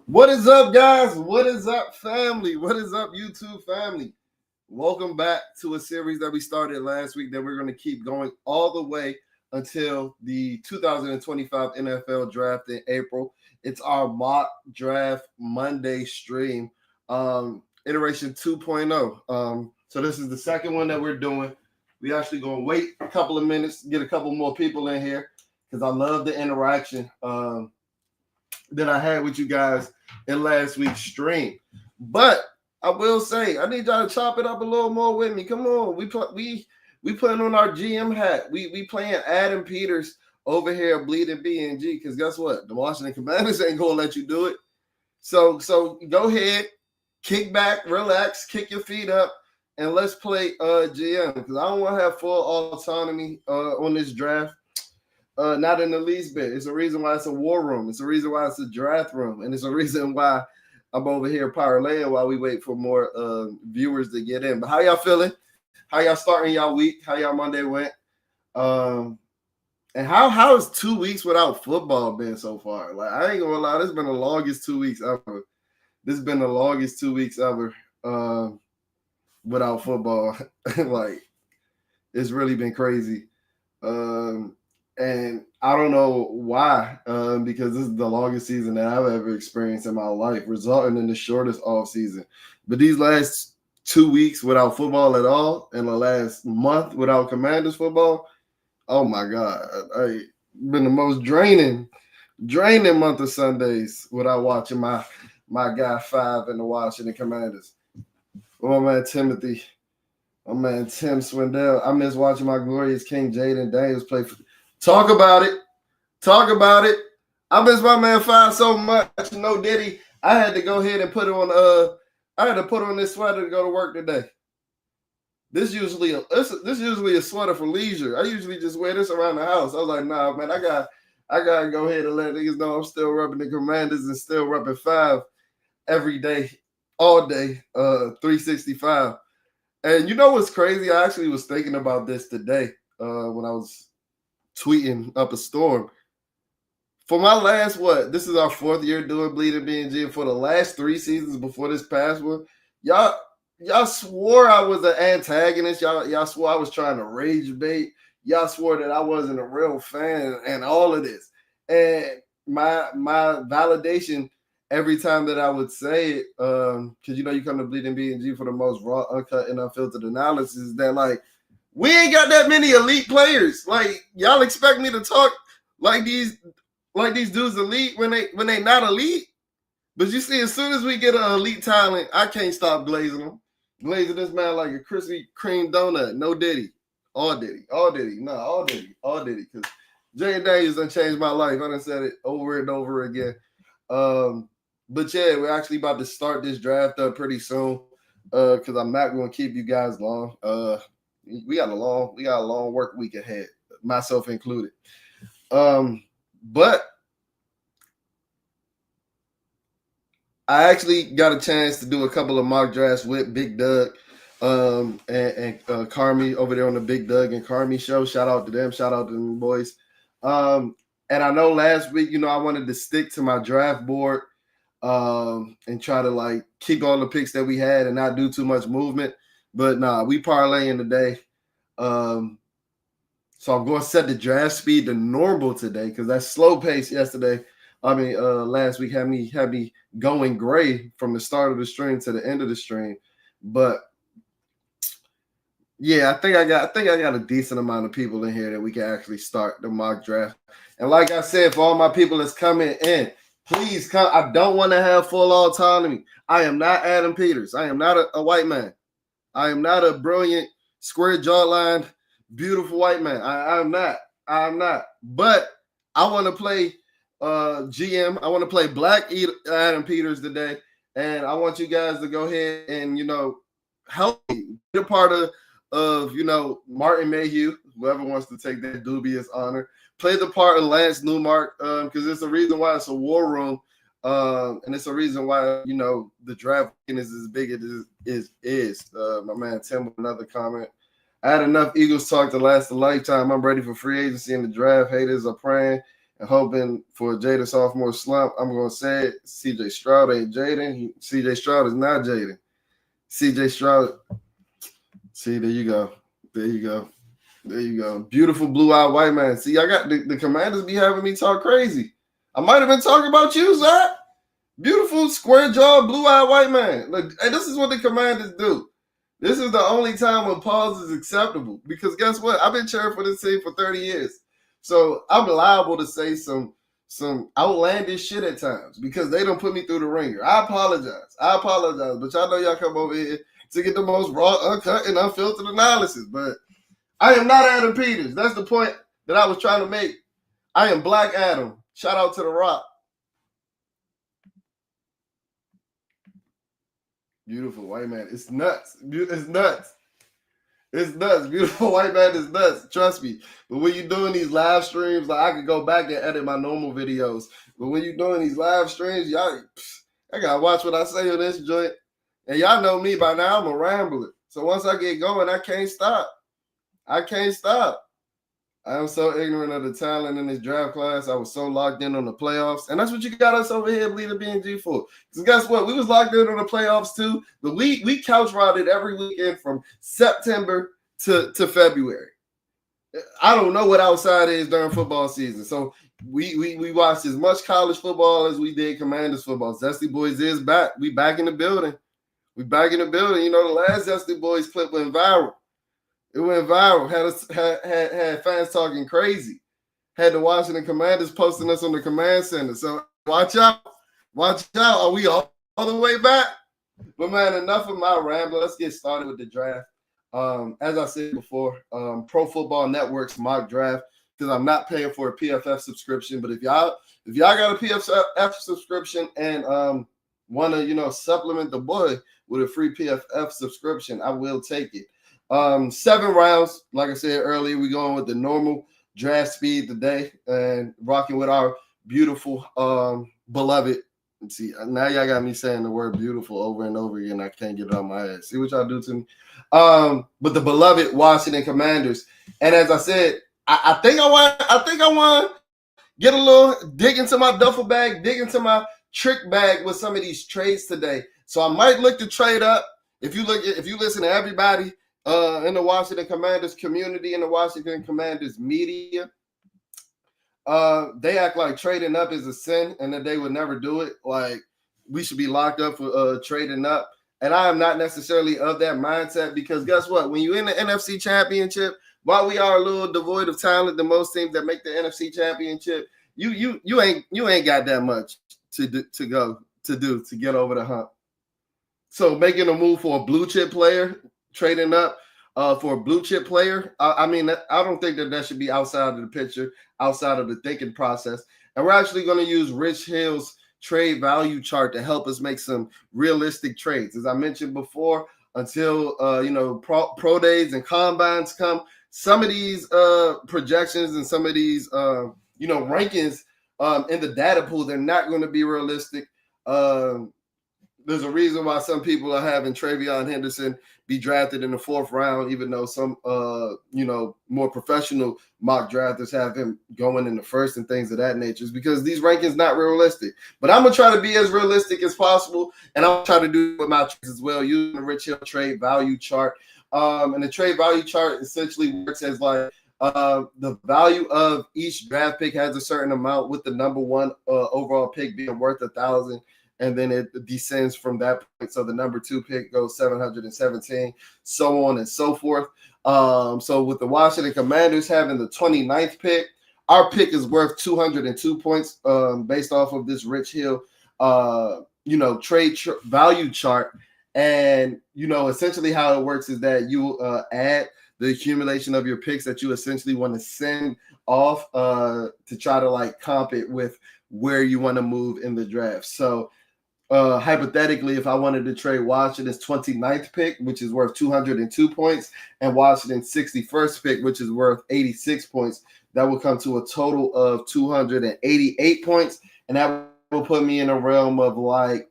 What is up, guys? What is up, family? What is up, YouTube family? Welcome back to a series that we started last week that we're going to keep going all the way until the 2025 NFL draft in April. It's our mock draft Monday stream, iteration 2.0. So this is the second one that we're doing. We actually going to wait a couple of minutes, get a couple more people in here because I love the interaction. That I had with you guys in last week's stream. But I will say, I need y'all to chop it up a little more with me. Come on, we putting on our GM hat. We playing Adam Peters over here at Bleeding BNG because guess what? The Washington Commanders ain't gonna let you do it. So go ahead, kick back, relax, kick your feet up, and let's play GM because I don't want to have full autonomy on this draft. Not in the least bit. It's a reason why it's a war room. It's a reason why it's a draft room, and it's a reason why I'm over here parlaying while we wait for more viewers to get in. But how y'all feeling? How y'all starting y'all week? How y'all Monday went? Um, and how has 2 weeks without football been so far? Like I ain't gonna lie, this has been the longest 2 weeks ever. This has been the longest 2 weeks ever without football. Like it's really been crazy. And I don't know why, because this is the longest season that I've ever experienced in my life, resulting in the shortest off season. But these last 2 weeks without football at all, and the last month without Commanders football, oh my God, I been the most draining month of Sundays without watching my guy Five and the Washington Commanders. Oh man, Timothy. Oh man, Tim Swindell. I miss watching my glorious King Jaden Daniels play. Talk about it. Talk about it. I miss my man Five so much. No Diddy. I had to go ahead and put it on. I had to put on this sweater to go to work today. This usually a sweater for leisure. I usually just wear this around the house. I was like, nah, man, I gotta go ahead and let niggas know I'm still repping the Commanders and still repping Five every day, all day, 365. And you know what's crazy? I actually was thinking about this today when I was tweeting up a storm. For my last this is our fourth year doing Bleeding BNG. For the last 3 seasons before this past one, y'all swore I was an antagonist. Y'all swore I was trying to rage bait. Y'all swore that I wasn't a real fan and all of this. And my validation every time that I would say it, because you come to Bleeding BNG for the most raw, uncut, and unfiltered analysis, that like we ain't got that many elite players. Like y'all expect me to talk like these dudes elite when they not elite. But you see, as soon as we get an elite talent, I can't stop glazing them. Glazing this man like a Krispy Kreme donut. No Diddy. All Diddy. All Diddy. No, all Diddy. All Diddy. Because Jay Daniels done changed my life. I done said it over and over again. But yeah, we're actually about to start this draft up pretty soon. Because I'm not going to keep you guys long. We got a long work week ahead, myself included. But I actually got a chance to do a couple of mock drafts with Big Doug and Carmi over there on the Big Doug and Carmi show. Shout out to them. Shout out to them boys. And I know last week, I wanted to stick to my draft board and try to like keep all the picks that we had and not do too much movement. But nah, we parlaying today. So I'm going to set the draft speed to normal today because that slow pace yesterday. Last week had me going gray from the start of the stream to the end of the stream. But yeah, I think I got a decent amount of people in here that we can actually start the mock draft. And like I said, for all my people that's coming in, please come. I don't want to have full autonomy. I am not Adam Peters. I am not a white man. I am not a brilliant, square jawline, beautiful white man. I'm not. I'm not. But I want to play GM. I want to play Black Adam Peters today. And I want you guys to go ahead and, help me be a part of Martin Mayhew, whoever wants to take that dubious honor. Play the part of Lance Newmark because it's the reason why it's a war room. And it's a reason why, the draft is as big as it is. My man Tim with another comment. I had enough Eagles talk to last a lifetime. I'm ready for free agency and the draft. Haters are praying and hoping for a Jaden sophomore slump. I'm going to say it. CJ Stroud ain't Jaden. CJ Stroud is not Jaden. CJ Stroud. See, there you go. There you go. There you go. Beautiful blue-eyed white man. See, I got the Commanders be having me talk crazy. I might have been talking about you, Zach. Beautiful square-jawed blue-eyed white man. Look, hey, this is what the Commanders do. This is the only time when pause is acceptable. Because guess what? I've been cheering for this team for 30 years. So I'm liable to say some outlandish shit at times because they don't put me through the ringer. I apologize. But y'all know y'all come over here to get the most raw, uncut, and unfiltered analysis. But I am not Adam Peters. That's the point that I was trying to make. I am Black Adam. Shout out to The Rock. Beautiful white man. It's nuts. It's nuts. It's nuts. Beautiful white man is nuts. Trust me. But when you're doing these live streams, like I could go back and edit my normal videos. But when you're doing these live streams, y'all, I gotta watch what I say on this joint. And y'all know me by now. I'm a rambler. So once I get going, I can't stop. I am so ignorant of the talent in this draft class. I was so locked in on the playoffs. And that's what you got us over here, Bleeder BNG, for. Because guess what? We was locked in on the playoffs too. But we couch routed every weekend from September to February. I don't know what outside is during football season. So we watched as much college football as we did Commanders football. Zesty Boys is back. We back in the building. You know, the last Zesty Boys clip went viral. It went viral. Had fans talking crazy. Had the Washington Commanders posting us on the command center. So watch out. Are we all the way back? But man, enough of my rambling. Let's get started with the draft. As I said before, Pro Football Network's mock draft, because I'm not paying for a PFF subscription. But if y'all got a PFF subscription and want to supplement the boy with a free PFF subscription, I will take it. 7 rounds, like I said earlier, we're going with the normal draft speed today and rocking with our beautiful beloved. Let's see, now y'all got me saying the word beautiful over and over again. I can't get it on my head. See what y'all do to me? But the beloved Washington Commanders. And as I said, I think I want to get a little dig into my duffel bag, dig into my trick bag with some of these trades today. So I might look to trade up. If you listen to everybody in the Washington Commanders community, in the Washington Commanders media, they act like trading up is a sin and that they would never do it. Like we should be locked up for trading up. And I am not necessarily of that mindset because guess what? When you're in the NFC Championship, while we are a little devoid of talent, the most teams that make the NFC Championship, you ain't got that much to do to get over the hump. So making a move for a blue chip player, trading up for a blue chip player, I mean, I don't think that should be outside of the picture, outside of the thinking process. And we're actually going to use Rich Hill's trade value chart to help us make some realistic trades. As I mentioned before, until pro days and combines come, some of these projections and some of these rankings in the data pool, they're not going to be realistic. There's a reason why some people are having Travion Henderson be drafted in the 4th round, even though some more professional mock drafters have him going in the 1st and things of that nature, is because these rankings not realistic. But I'm gonna try to be as realistic as possible, and I'll try to do it with my trades as well, using the Rich Hill trade value chart. And the trade value chart essentially works as like the value of each draft pick has a certain amount, with the number 1 overall pick being worth 1,000. And then it descends from that point. So the number 2 pick goes 717, so on and so forth. So with the Washington Commanders having the 29th pick, our pick is worth 202 points based off of this Rich Hill, trade value chart. And, essentially how it works is that you add the accumulation of your picks that you essentially want to send off to try to like comp it with where you want to move in the draft. So hypothetically, if I wanted to trade Washington's 29th pick, which is worth 202 points, and Washington's 61st pick, which is worth 86 points, that will come to a total of 288 points. And that will put me in a realm of like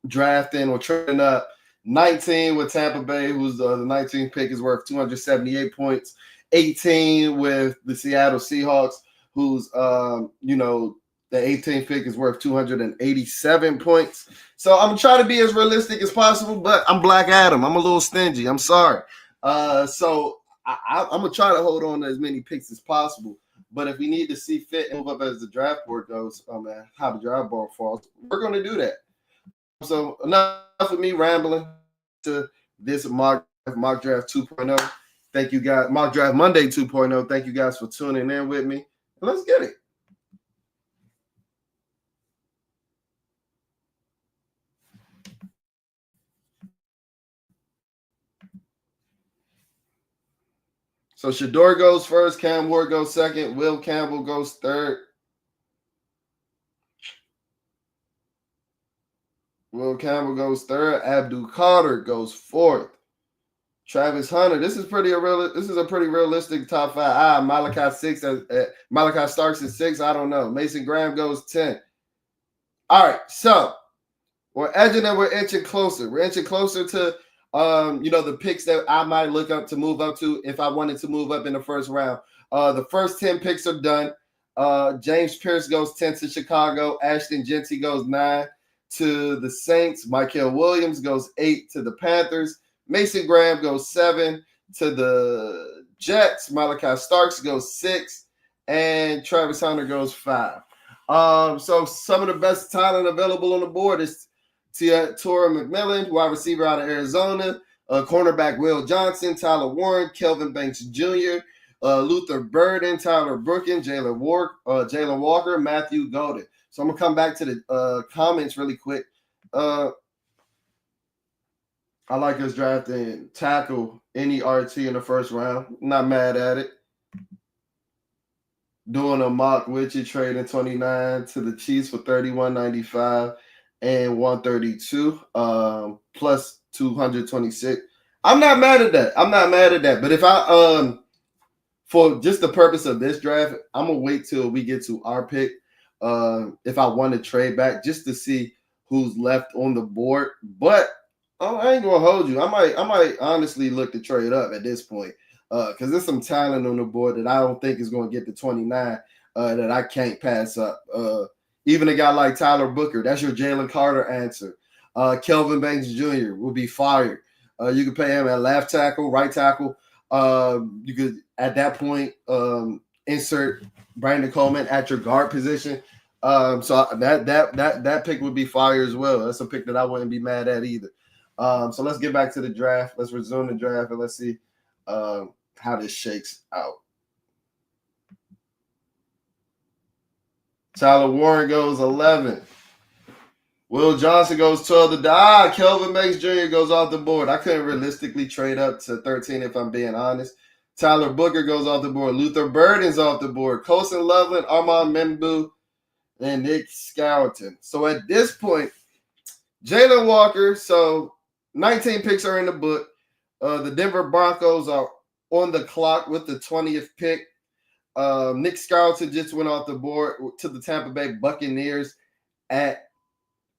drafting or trading up 19 with Tampa Bay, who's the 19th pick, is worth 278 points, 18 with the Seattle Seahawks, who's the 18th pick is worth 287 points. So I'm trying to be as realistic as possible, but I'm Black Adam. I'm a little stingy. I'm sorry. So I'm gonna try to hold on to as many picks as possible. But if we need to see fit and move up as the draft board goes, how the draft board falls, we're gonna do that. So enough of me rambling to this mock draft 2.0. Thank you guys. Mock draft Monday 2.0. Thank you guys for tuning in with me. Let's get it. So Shador goes first, Cam Ward goes second, Will Campbell goes third. Will Campbell goes third. Abdul Carter goes fourth. Travis Hunter. This is a pretty realistic top five. Malachi Starks is 6. I don't know. Mason Graham goes 10. All right, so we're edging and we're inching closer. We're inching closer to the picks that I might look up to move up to if I wanted to move up in the first round. The first 10 picks are done. James Pierce goes 10 to Chicago. Ashton Genty goes 9 to the Saints. Michael Williams goes 8 to the Panthers. Mason Graham goes 7 to the Jets. Malachi Starks goes 6. And Travis Hunter goes 5. So some of the best talent available on the board is Torrey McMillan, wide receiver out of Arizona, cornerback Will Johnson, Tyler Warren, Kelvin Banks Jr., Luther Burden, Tyler Brooken, Jalen Walker, Matthew Golden. So I'm going to come back to the comments really quick. I like us drafting tackle any RT in the first round. Not mad at it. Doing a mock with you, trading 29 to the Chiefs for 31.95 and 132 plus 226. I'm not mad at that. But if I for just the purpose of this draft, I'm gonna wait till we get to our pick. If I want to trade back just to see who's left on the board. But I ain't gonna hold you. I might honestly look to trade up at this point. Because there's some talent on the board that I don't think is going to get to 29 that I can't pass up. Even a guy like Tyler Booker, that's your Jalen Carter answer. Kelvin Banks Jr. will be fired. You could pay him at left tackle, right tackle. You could, at that point, insert Brandon Coleman at your guard position. So that pick would be fire as well. That's a pick that I wouldn't be mad at either. So let's get back to the draft. Let's resume the draft and let's see how this shakes out. Tyler Warren goes 11. Will Johnson goes 12. Kelvin Banks Jr. goes off the board. I couldn't realistically trade up to 13 if I'm being honest. Tyler Booker goes off the board. Luther Burden's off the board. Colson Loveland, Armand Membu, and Nick Skeleton. So at this point, Jalen Walker, so 19 picks are in the book. The Denver Broncos are on the clock with the 20th pick. Nick Skeleton just went off the board to the Tampa Bay Buccaneers at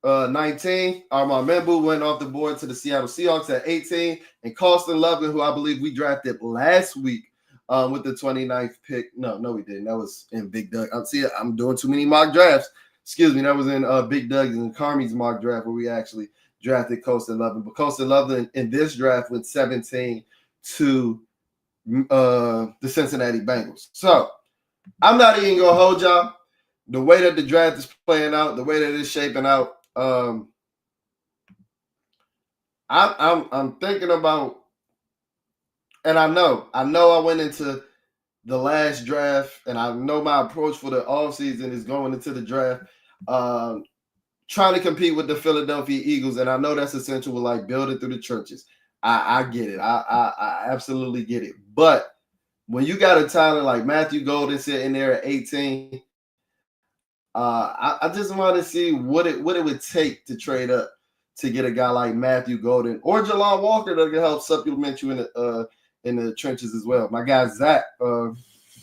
19. Armand Membu went off the board to the Seattle Seahawks at 18. And Colston Loveland, who I believe we drafted last week with the 29th pick. No, we didn't. That was in Big Doug. I'm doing too many mock drafts. Excuse me. That was in Big Doug's and Carmi's mock draft where we actually drafted Colston Loveland. But Colston Loveland in this draft went 17 to the Cincinnati Bengals. So I'm not even going to hold y'all. The way that the draft is playing out, the way that it's shaping out, I'm thinking about, and I know I went into the last draft, and I know my approach for the offseason is going into the draft, trying to compete with the Philadelphia Eagles, and I know that's essential with like building through the trenches. I get it. I absolutely get it. But when you got a talent like Matthew Golden sitting there at 18, I just want to see what it would take to trade up to get a guy like Matthew Golden or Jalon Walker that can help supplement you in the trenches as well. My guy Zach,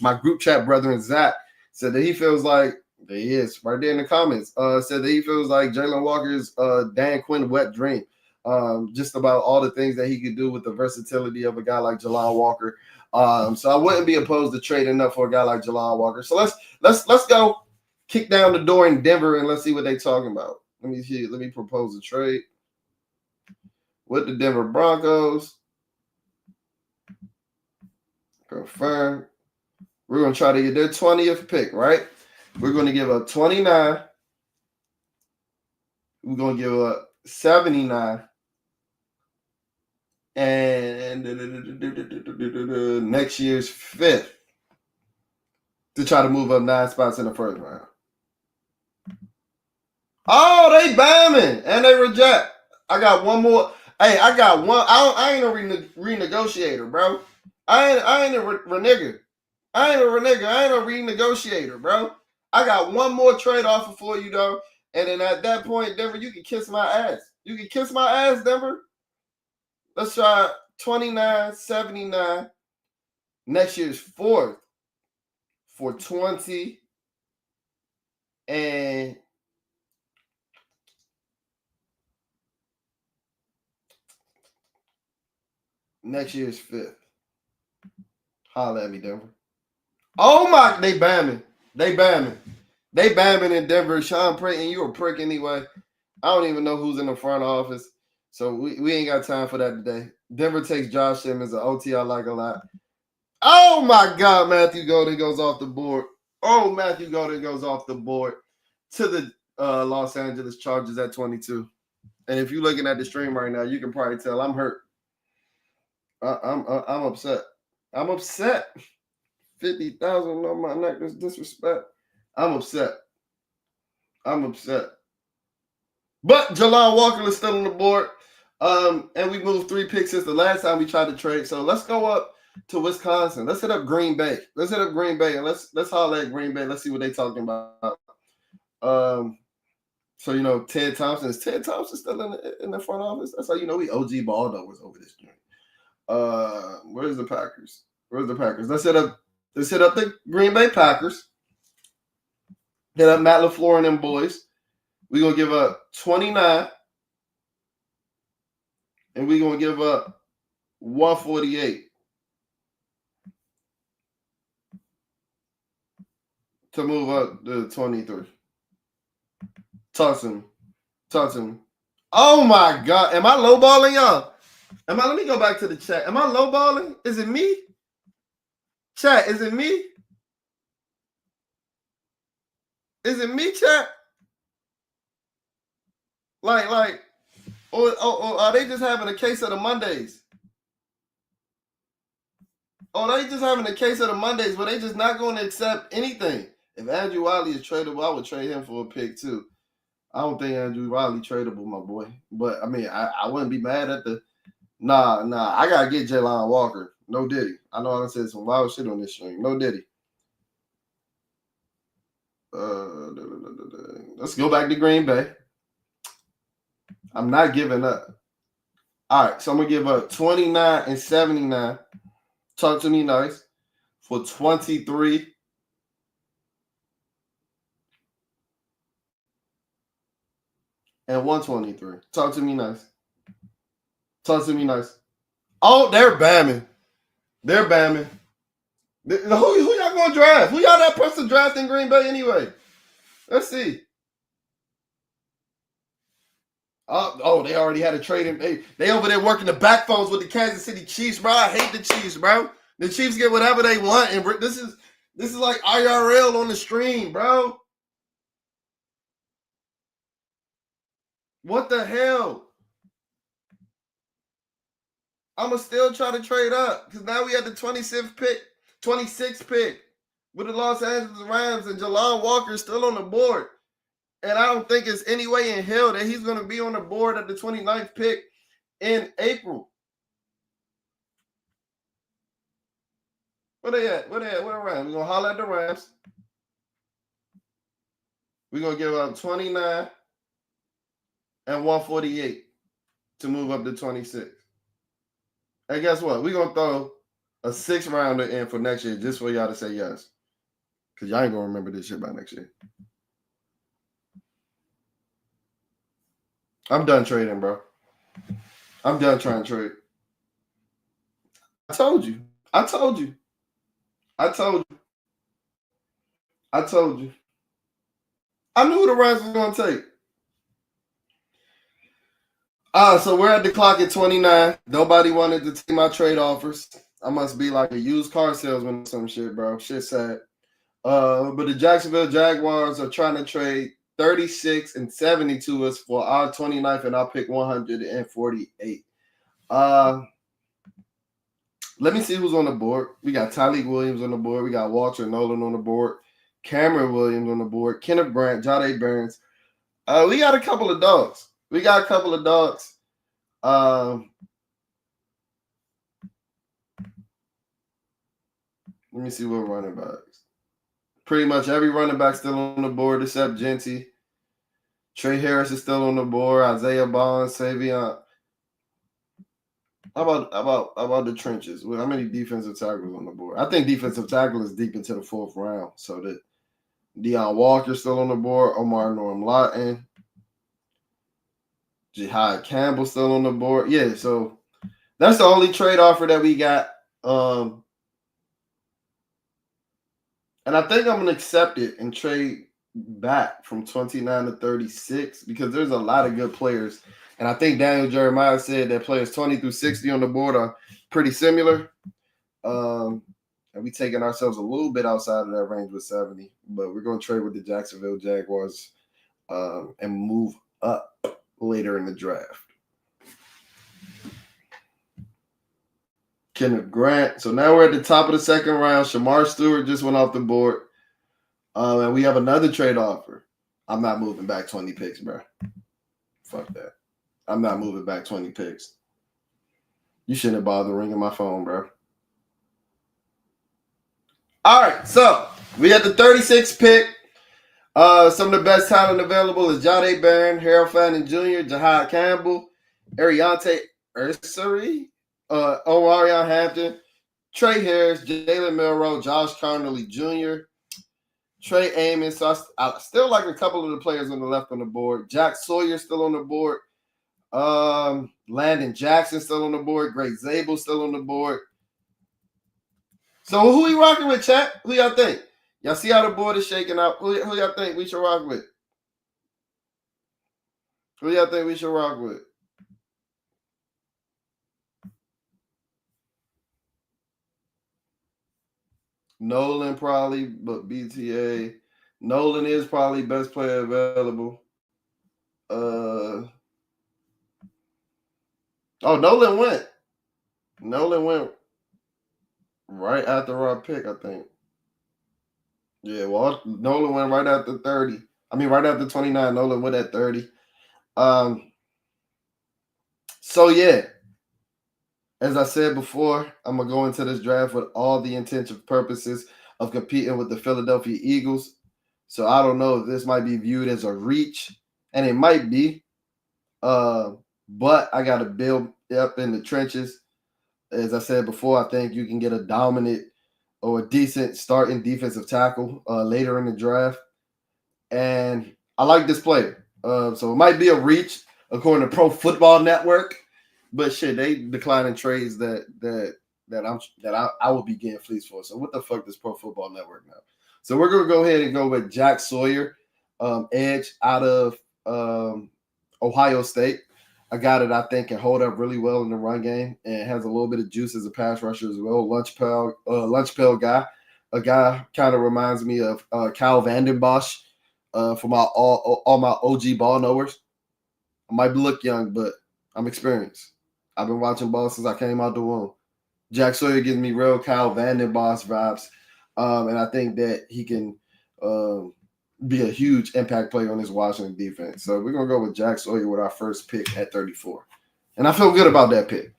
my group chat brother and Zach said that he feels like he is right there in the comments. Said that he feels like Jalen Walker's Dan Quinn wet dream. Just about all the things that he could do with the versatility of a guy like Jalon Walker. So I wouldn't be opposed to trading up for a guy like Jalon Walker. So let's go kick down the door in Denver and let's see what they're talking about. Let me see. Let me propose a trade with the Denver Broncos. Confirm. We're going to try to get their 20th pick, right? We're going to give up 29. We're going to give up 79. And next year's 5th to try to move up 9 spots in the first round. Oh, they bamming and they reject. I got one more. Hey, I got one. I ain't a renegotiator, bro. I ain't a renegger. I ain't a renegotiator, bro. I got one more trade offer for you, though. And then at that point, Denver, you can kiss my ass. You can kiss my ass, Denver. Let's try 29, 79. Next year's 4th for 20. And next year's 5th. Holla at me, Denver. Oh my, they bamming. They bamming in Denver. Sean Payton, you a prick anyway. I don't even know who's in the front office. So we ain't got time for that today. Denver takes Josh Simmons, an OT I like a lot. Oh my God, Matthew Golden goes off the board. Oh, Matthew Golden goes off the board to the Los Angeles Chargers at 22. And if you're looking at the stream right now, you can probably tell I'm hurt. I'm upset. I'm upset. 50,000 on my neck is disrespect. I'm upset. But Jalon Walker is still on the board. And we moved 3 picks since the last time we tried to trade. So let's go up to Wisconsin. Let's hit up Green Bay. And let's holler at Green Bay. Let's see what they're talking about. So you know, Ted Thompson still in the front office? That's how you know we OG Baldo was over this joint. Where's the Packers? Let's hit up the Green Bay Packers. Hit up Matt LaFleur and them boys. We're gonna give up 29. And we're gonna give up 148 to move up to 23. Talk to me. Oh my God. Am I lowballing y'all? Let me go back to the chat. Am I lowballing? Is it me? Chat, is it me? Is it me, chat? Like, or are they just having a case of the Mondays? Oh, they just having a case of the Mondays, but they just not going to accept anything. If Andrew Wiley is tradable, I would trade him for a pick too. I don't think Andrew Wiley tradable, my boy. But I mean, I wouldn't be mad at the. Nah. I gotta get Jalon Walker. No Diddy. I know I said some wild shit on this stream. No Diddy. Let's go back to Green Bay. I'm not giving up. All right, so I'm gonna give up 29 and 79. Talk to me nice for 23. And 123. Talk to me nice. Oh, they're bamming. Who y'all gonna draft? Who y'all that person draft in Green Bay anyway? Let's see. Oh, they already had a trade in. They over there working the back phones with the Kansas City Chiefs, bro. I hate the Chiefs, bro. The Chiefs get whatever they want, and this is like IRL on the stream, bro. What the hell? I'ma still try to trade up because now we had the 26th pick with the Los Angeles Rams, and Jalon Walker is still on the board. And I don't think there's any way in hell that he's going to be on the board at the 29th pick in April. Where they at? Where the Rams? We're going to holler at the Rams. We're going to give up 29 and 148 to move up to 26. And guess what? We're going to throw a 6th rounder in for next year just for y'all to say yes. Because y'all ain't going to remember this shit by next year. I'm done trading, bro. I'm done trying to trade. I told you. I told you. I told you. I told you. I knew who the Rams was going to take. So we're at the clock at 29. Nobody wanted to take my trade offers. I must be like a used car salesman or some shit, bro. Shit sad. But the Jacksonville Jaguars are trying to trade 36 and 72 us for our 29th and our pick 148. Let me see who's on the board. We got Tyleek Williams on the board. We got Walter Nolan on the board. Cameron Williams on the board. Kenneth Brandt, Jahdae Barnes. We got a couple of dogs. Let me see what running backs. Pretty much every running back still on the board except Genty. Trey Harris is still on the board. Isaiah Bonds, Savion. How about the trenches? How many defensive tackles on the board? I think defensive tackle is deep into the 4th round. So that Deion Walker still on the board. Omar Norm Lawton. Jihad Campbell still on the board. Yeah, so that's the only trade offer that we got. And I think I'm going to accept it and trade back from 29 to 36 because there's a lot of good players. And I think Daniel Jeremiah said that players 20 through 60 on the board are pretty similar. And we taking ourselves a little bit outside of that range with 70. But we're going to trade with the Jacksonville Jaguars and move up later in the draft. Kenneth Grant. So now we're at the top of the 2nd round. Shamar Stewart just went off the board. And we have another trade offer. I'm not moving back 20 picks, bro. Fuck that. I'm not moving back 20 picks. You shouldn't have bothered ringing my phone, bro. All right, so we had the 36th pick. Some of the best talent available is Jahdae Barron, Harold Fanning Jr., Jihad Campbell, Ariante Ursary, Omarion Hampton, Trey Harris, Jalen Milroe, Josh Connolly Jr., Trey Amos. So I still like a couple of the players on the left on the board. Jack Sawyer still on the board. Landon Jackson still on the board. Greg Zabel still on the board. So who we rocking with, chat? Who y'all think? Y'all see how the board is shaking out? Who y'all think we should rock with? Who y'all think we should rock with? Nolan probably, but BTA. Nolan is probably best player available. Nolan went. Nolan went right after our pick, I think. Yeah, well, Nolan went right after 30. I mean, right after 29. Nolan went at 30. So, yeah. As I said before, I'm going to go into this draft with all the intensive purposes of competing with the Philadelphia Eagles. So, I don't know if this might be viewed as a reach, and it might be. But I got to build up in the trenches. As I said before, I think you can get a dominant or a decent starting defensive tackle later in the draft. And I like this player. So it might be a reach according to Pro Football Network. But shit, they declining trades that I will be getting fleeced for. So what the fuck does Pro Football Network know? So we're gonna go ahead and go with Jack Sawyer, edge out of Ohio State. A guy that I think can hold up really well in the run game and has a little bit of juice as a pass rusher as well. Lunch pail guy. A guy kind of reminds me of Kyle Vanden Bosch for my all my OG ball knowers. I might look young, but I'm experienced. I've been watching ball since I came out the womb. Jack Sawyer gives me real Kyle Vanden Bosch vibes, and I think that he can be a huge impact player on this Washington defense. So we're going to go with Jack Sawyer with our first pick at 34. And I feel good about that pick.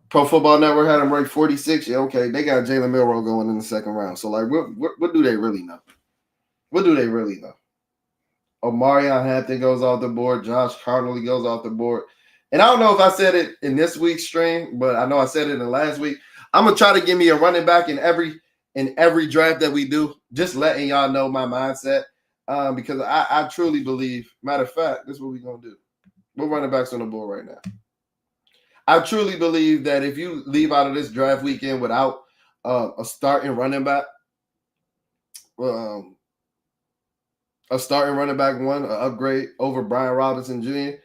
Pro Football Network had him ranked 46. Yeah, okay. They got Jalen Milroe going in the 2nd round. So, like, what do they really know? What do they really know? Omarion Hampton goes off the board. Josh Connolly goes off the board. And I don't know if I said it in this week's stream, but I know I said it in the last week. I'm going to try to give me a running back in every draft that we do, just letting y'all know my mindset, because I truly believe, matter of fact, this is what we're going to do. We're running backs on the board right now. I truly believe that if you leave out of this draft weekend without a starting running back, um, a starting running back one, an upgrade over Brian Robinson Jr.,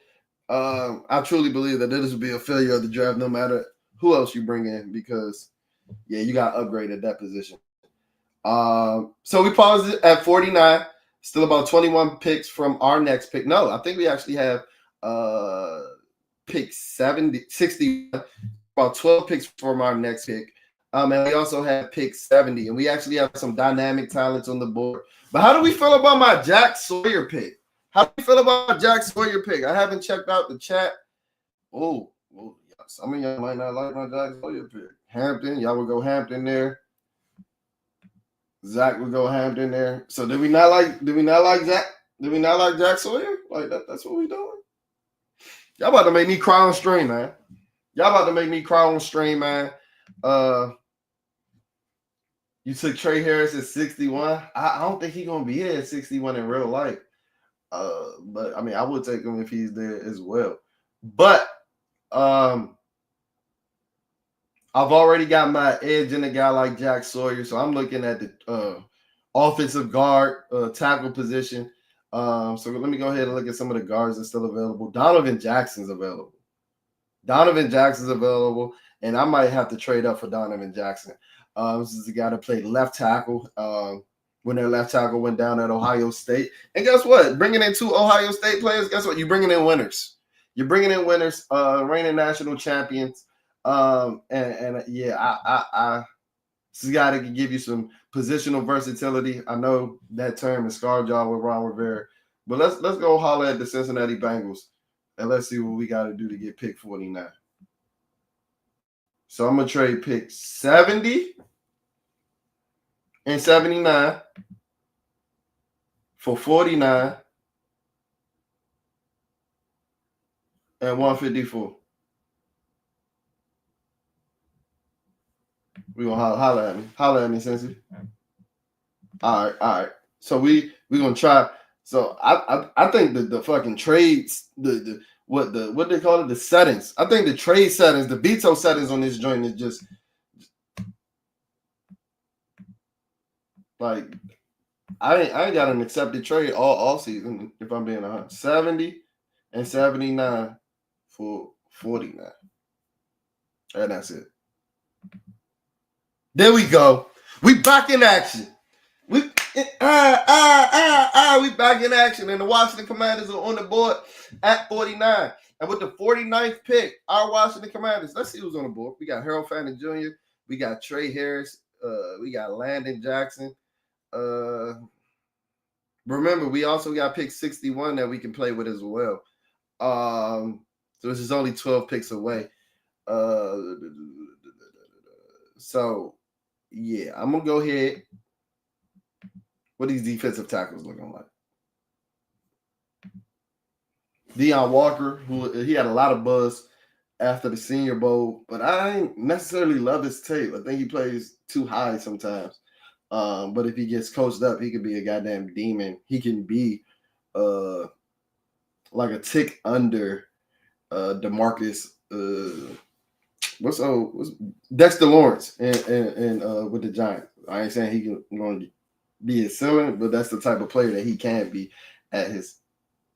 I truly believe that this will be a failure of the draft, no matter who else you bring in, because yeah, you got to upgrade at that position. So we paused it at 49. Still about 21 picks from our next pick. No, I think we actually have pick 60, about 12 picks from our next pick. And we also have pick 70, and we actually have some dynamic talents on the board. But how do we feel about my Jack Sawyer pick? How do you feel about my Jack Sawyer pick? I haven't checked out the chat. Oh, some of y'all might not like my Jack Sawyer pick. Hampton, y'all would go Hampton there. Zach would go Hampton there. So did we not like Zach? Did we not like Jack Sawyer? Like that's what we doing? Y'all about to make me cry on stream, man. Y'all about to make me cry on stream, man. You took Trey Harris at 61. I don't think he's gonna be here at 61 in real life. But I mean, I would take him if he's there as well. But I've already got my edge in a guy like Jack Sawyer, so I'm looking at the offensive guard tackle position. So let me go ahead and look at some of the guards that's still available. Donovan Jackson's available. And I might have to trade up for Donovan Jackson. This is a guy that played left tackle when their left tackle went down at Ohio State. And guess what? Bringing in 2 Ohio State players, guess what? You're bringing in winners. Reigning national champions. Yeah, this is a guy that can give you some positional versatility. I know that term is scarred y'all with Ron Rivera, but let's go holler at the Cincinnati Bengals and let's see what we got to do to get pick 49. So I'm gonna trade pick 70 and 79 for 49 and 154. We gonna holler at me, Cincy. All right. So we gonna try. So I think the fucking trades, what they call it, the settings. I think the trade settings, the veto settings on this joint is just like I ain't got an accepted trade all season. If I'm being honest, 70 and 79 for 49, and that's it. There we go. We back in action. We back in action, and the Washington Commanders are on the board at 49. And with the 49th pick, our Washington Commanders, let's see who's on the board. We got Harold Fannin Jr., we got Trey Harris, we got Landon Jackson. Remember, we also got pick 61 that we can play with as well. So this is only 12 picks away. So yeah, I'm gonna go ahead. What these defensive tackles looking like? Deion Walker, who he had a lot of buzz after the Senior Bowl, but I ain't necessarily love his tape. I think he plays too high sometimes. But if he gets coached up, he could be a goddamn demon. He can be like a tick under DeMarcus. What's Dexter Lawrence and with the Giants. I ain't saying he going to be his ceiling, but that's the type of player that he can be at his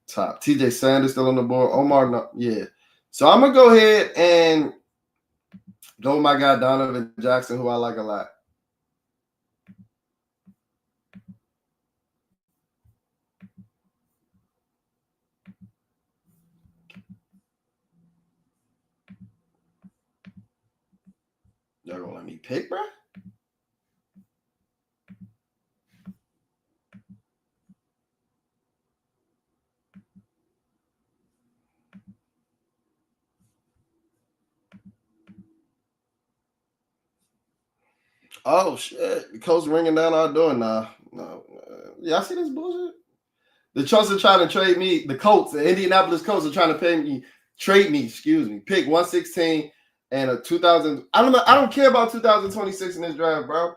top. TJ Sanders still on the board. Omar, no, yeah. So I'm gonna go ahead and go with my guy Donovan Jackson, who I like a lot. Y'all gonna let me pick, bro? Oh shit! The coach ringing down our door now. No, y'all see this bullshit? The Trojans are trying to trade me. The Colts, the Indianapolis Colts, are trying to trade me. Excuse me. Pick 116 and a 2000. I don't care about 2026 in this draft, bro.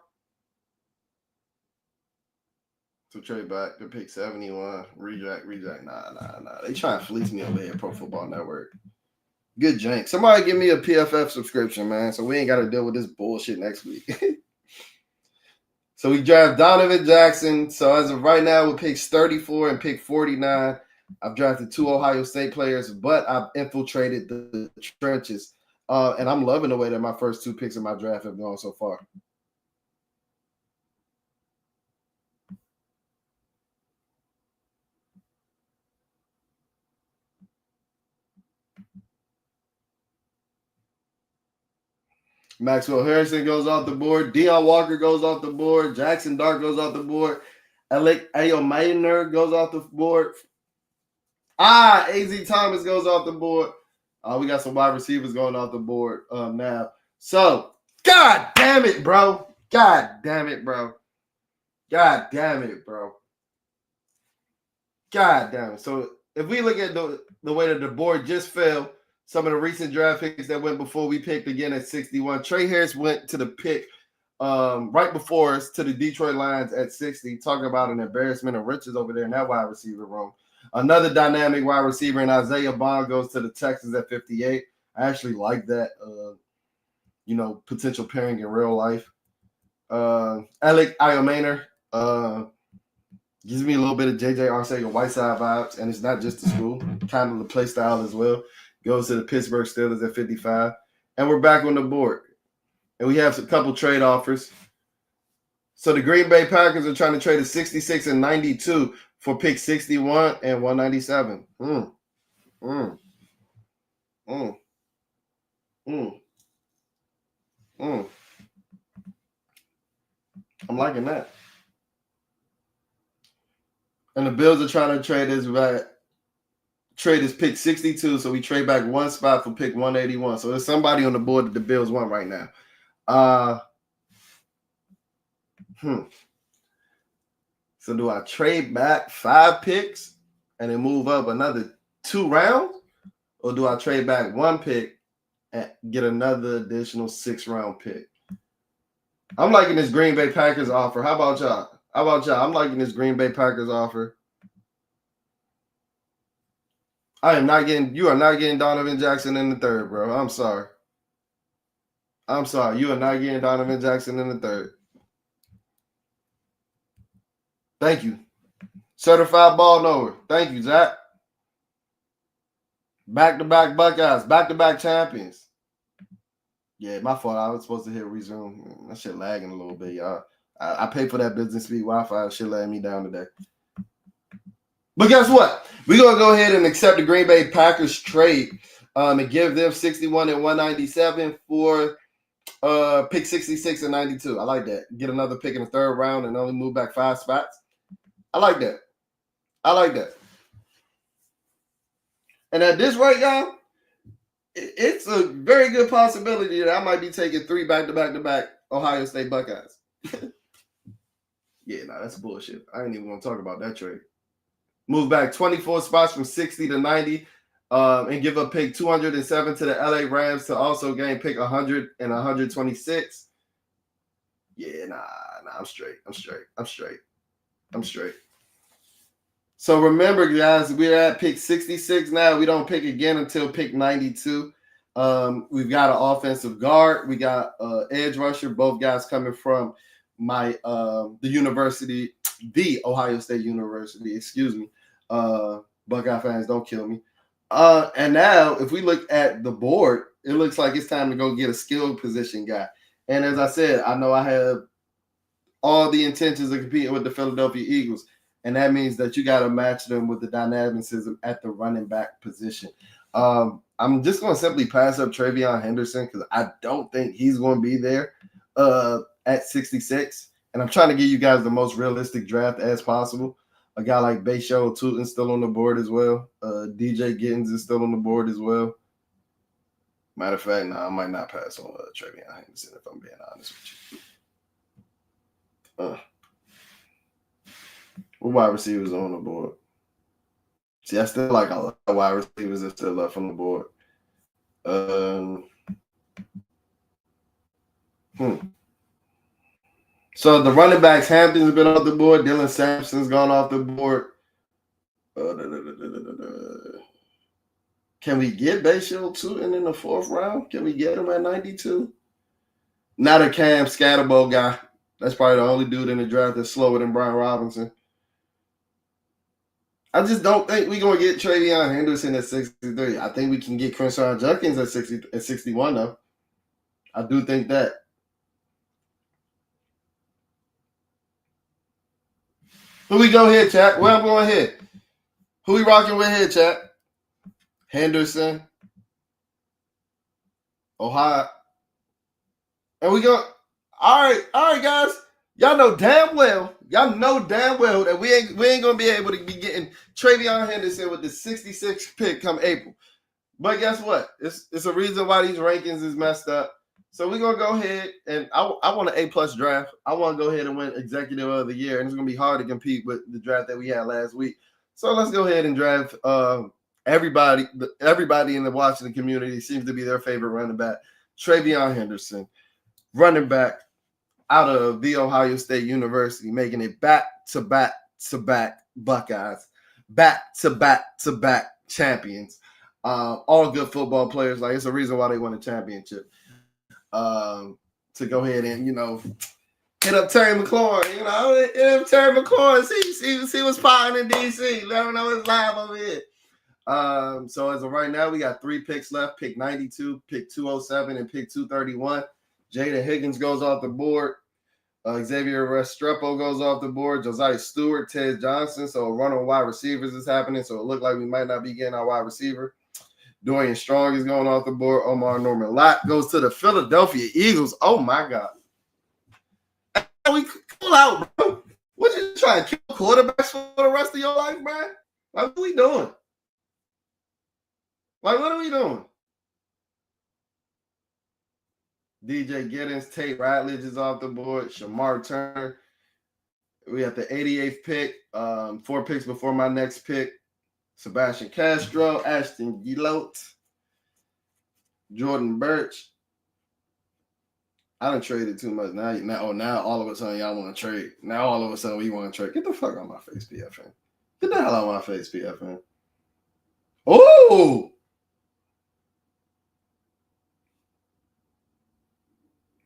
So trade back to pick 71. Reject. Nah. They trying to fleece me over here, Pro Football Network. Good jank. Somebody give me a PFF subscription, man, so we ain't got to deal with this bullshit next week. So we draft Donovan Jackson. So as of right now, with picks 34 and pick 49, I've drafted 2 Ohio State players, but I've infiltrated the trenches. And I'm loving the way that my first 2 picks in my draft have gone so far. Maxwell Harrison goes off the board. Deion Walker goes off the board. Jackson Dart goes off the board. Alec Ayomainer goes off the board. AZ Thomas goes off the board. We got some wide receivers going off the board now. So, God damn it, bro. God damn it, bro. God damn it, bro. God damn it. So, if we look at the way that the board just fell, some of the recent draft picks that went before we picked again at 61. Trey Harris went to the pick right before us to the Detroit Lions at 60. Talking about an embarrassment of riches over there in that wide receiver room. Another dynamic wide receiver in Isaiah Bond goes to the Texans at 58. I actually like that, potential pairing in real life. Alec Ayomainer gives me a little bit of J.J. Arcega-Whiteside vibes, and it's not just the school, kind of the play style as well. Goes to the Pittsburgh Steelers at 55. And we're back on the board. And we have a couple trade offers. So the Green Bay Packers are trying to trade a 66 and 92 for pick 61 and 197. I'm liking that. And the Bills are trying to trade his pick 62, so we trade back 1 spot for pick 181. So there's somebody on the board that the Bills want right now. So do I trade back 5 picks and then move up another 2 rounds? Or do I trade back 1 pick and get another additional 6-round pick? I'm liking this Green Bay Packers offer. How about y'all? I'm liking this Green Bay Packers offer. You are not getting Donovan Jackson in the 3rd, bro. I'm sorry. You are not getting Donovan Jackson in the 3rd. Thank you. Certified ball knower. Thank you, Zach. Back-to-back Buckeyes. Back-to-back champions. Yeah, my fault. I was supposed to hit resume. That shit lagging a little bit, y'all. I paid for that business speed Wi-Fi. Shit letting me down today. But guess what? We're going to go ahead and accept the Green Bay Packers trade and give them 61 and 197 for pick 66 and 92. I like that. Get another pick in the 3rd round and only move back 5 spots. I like that. And at this rate, y'all, it's a very good possibility that I might be taking 3 back-to-back Ohio State Buckeyes. Yeah, that's bullshit. I ain't even going to talk about that trade. Move back 24 spots from 60 to 90 and give up pick 207 to the LA Rams to also gain pick 100 and 126. Yeah, I'm straight. So remember, guys, we're at pick 66 now. We don't pick again until pick 92. We've got an offensive guard. We got edge rusher. Both guys coming from the Ohio State University. Excuse me. Buckeye fans, don't kill me. And now, if we look at the board, it looks like it's time to go get a skilled position guy. And as I said, I know I have all the intentions of competing with the Philadelphia Eagles. And that means that you got to match them with the dynamicism at the running back position. I'm just going to simply pass up Travion Henderson because I don't think he's going to be there at 66. And I'm trying to give you guys the most realistic draft as possible. A guy like Bayshaw Tootin still on the board as well. DJ Gittins is still on the board as well. Matter of fact, I might not pass on Travion Henderson if I'm being honest with you. What wide receivers on the board? See, I still like a lot of wide receivers that still left on the board. So the running backs, Hampton's been off the board. Dylan Sampson's gone off the board. Can we get Bayshore Tootin in the 4th round? Can we get him at 92? Not a Cam Scatterbo guy. That's probably the only dude in the draft that's slower than Brian Robinson. I just don't think we're going to get Travion Henderson at 63. I think we can get Crenshaw Judkins at 61, though. I do think that. Who we go here, chat? Where I'm going here? Who we rocking with here, chat? Henderson. Ohio. And we go, all right, guys. Y'all know damn well that we ain't gonna be able to be getting Travion Henderson with the 66th pick come April. But guess what? It's a reason why these rankings is messed up. So we're gonna go ahead and I want an A+ draft. I want to go ahead and win Executive of the Year, and it's gonna be hard to compete with the draft that we had last week. So let's go ahead and draft everybody in the Washington community seems to be their favorite running back, Travion Henderson, running back out of The Ohio State University, making it back-to-back Buckeyes, back-to-back champions. All good football players. Like, it's a reason why they won a championship. To go ahead and, hit up Terry McLaurin. Hit up Terry McLaurin. See what's popping in D.C. Let him know it's live over here. So as of right now, we got 3 picks left. Pick 92, pick 207, and pick 231. Jaden Higgins goes off the board. Xavier Restrepo goes off the board. Josiah Stewart, Ted Johnson. So a run on wide receivers is happening. So it looked like we might not be getting our wide receiver. Dorian Strong is going off the board. Omar Norman Lott goes to the Philadelphia Eagles. Oh, my God. We pull out, bro. What you trying to kill quarterbacks for the rest of your life, man? Like, what are we doing? Like, what are we doing? DJ Giddens, Tate Ratledge is off the board. Shamar Turner. We have the 88th pick. 4 picks before my next pick. Sebastian Castro, Ashton Gillote, Jordan Birch. I done traded too much. Now all of a sudden y'all want to trade. Now all of a sudden we want to trade. Get the fuck out of my face, PFN. Get the hell out of my face, PFN. Oh!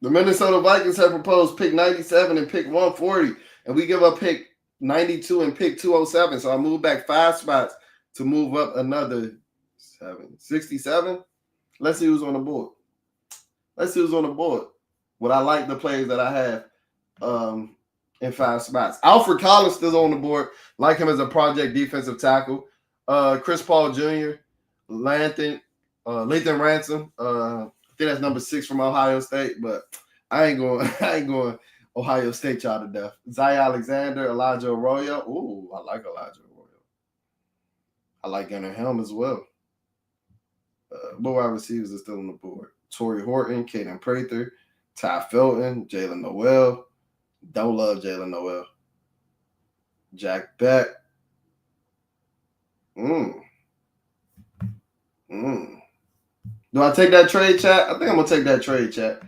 The Minnesota Vikings have proposed pick 97 and pick 140, and we give up pick 92 and pick 207. So I move back 5 spots to move up another 67. Let's see who's on the board. Would I like the players that I have in 5 spots? Alfred Collins still on the board. Like him as a project defensive tackle. Chris Paul Jr., Lathan Ransom. I think that's number 6 from Ohio State, but I ain't going Ohio State y'all to death. Zay Alexander, Elijah Arroyo. Ooh, I like Elijah Arroyo. I like Gunnar Helm as well. What wide receivers are still on the board? Torrey Horton, Caden Prather, Ty Felton, Jalen Noel. Don't love Jalen Noel. Jack Beck. Do I take that trade, chat? I think I'm going to take that trade, chat.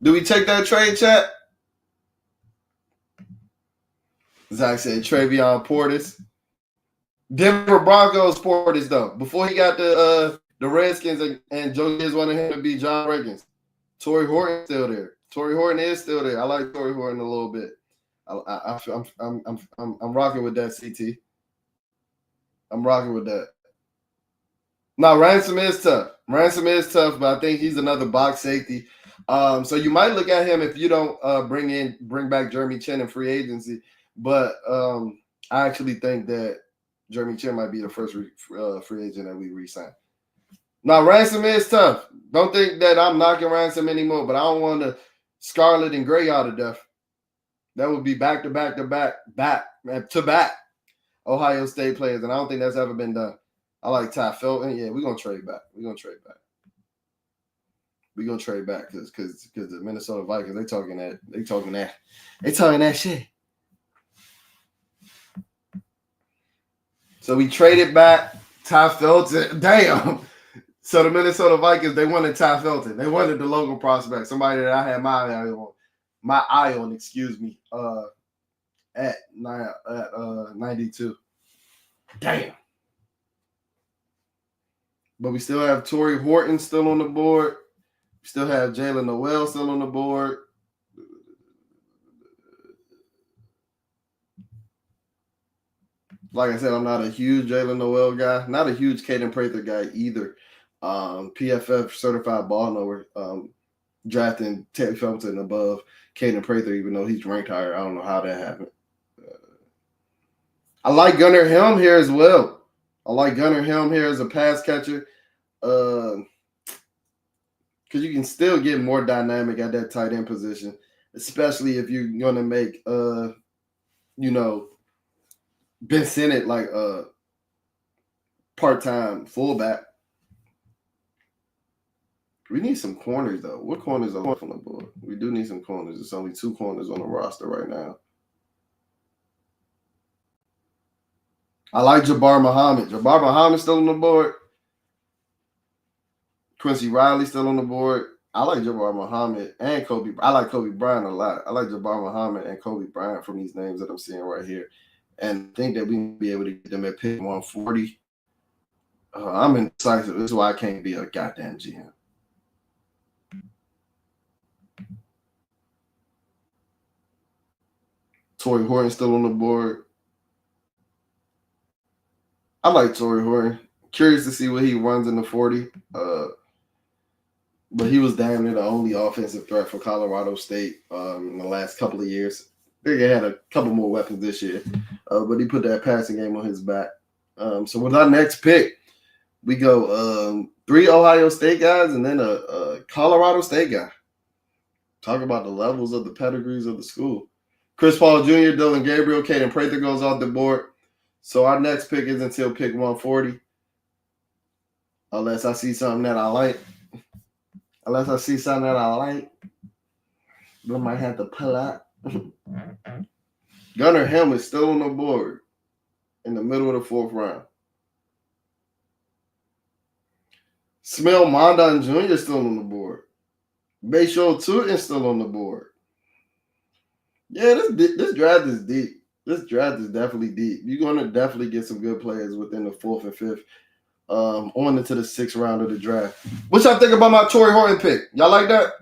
Do we take that trade, chat? Zach said Travion Portis. Denver Broncos Portis, though. Before he got the Redskins and Joe Gibbs wanted him to be John Riggins. Torrey Horton still there. Torrey Horton is still there. I like Torrey Horton a little bit. I'm rocking with that, CT. I'm rocking with that. Now, Ransom is tough, but I think he's another box safety. So you might look at him if you don't bring back Jeremy Chin in free agency. But I actually think that Jeremy Chin might be the first free agent that we re-sign. Now, Ransom is tough. Don't think that I'm knocking Ransom anymore, but I don't want to Scarlet and Gray out of death. That would be back to back Ohio State players, and I don't think that's ever been done. I like Ty Felton. Yeah, we're gonna trade back. We're gonna trade back because the Minnesota Vikings, they talking that shit. So we traded back Ty Felton. Damn. So the Minnesota Vikings, they wanted Ty Felton. They wanted the local prospect, somebody that I had my eye on, at 92. Damn. But we still have Torrey Horton still on the board. We still have Jalen Noel still on the board. Like I said, I'm not a huge Jalen Noel guy, not a huge Caden Prather guy either. PFF certified ball knower, drafting Teddy Felton above Caden Prather, even though he's ranked higher. I don't know how that happened. I like Gunnar Helm here as well. I like Gunnar Helm here as a pass catcher. Because you can still get more dynamic at that tight end position, especially if you're going to make, Ben Sinnott like a part-time fullback. We need some corners, though. What corners are left on the board? We do need some corners. There's only 2 corners on the roster right now. I like Jabbar Muhammad. Jabbar Muhammad still on the board. Quincy Riley still on the board. I like Jabbar Muhammad and Kobe. I like Kobe Bryant a lot. I like Jabbar Muhammad and Kobe Bryant from these names that I'm seeing right here. And I think that we can be able to get them at pick 140. I'm indecisive. This is why I can't be a goddamn GM. Torrey Horton still on the board. I like Torrey Horton. Curious to see what he runs in the 40. But he was damn near the only offensive threat for Colorado State in the last couple of years. They had a couple more weapons this year, but he put that passing game on his back. So with our next pick, we go 3 Ohio State guys and then a Colorado State guy. Talk about the levels of the pedigrees of the school. Chris Paul Jr., Dylan Gabriel, Caden Prather goes off the board. So our next pick is until pick 140, unless I see something that I like. Unless I see something that I like, we might have to pull out. Gunnar Helm is still on the board in the middle of the 4th round. Smell Mondon Jr. is still on the board. Bayshore Tootin is still on the board. Yeah, this draft is deep. This draft is definitely deep. You're going to definitely get some good players within the 4th and 5th. On into the 6th round of the draft. What y'all think about my Torrey Horton pick? Y'all like that?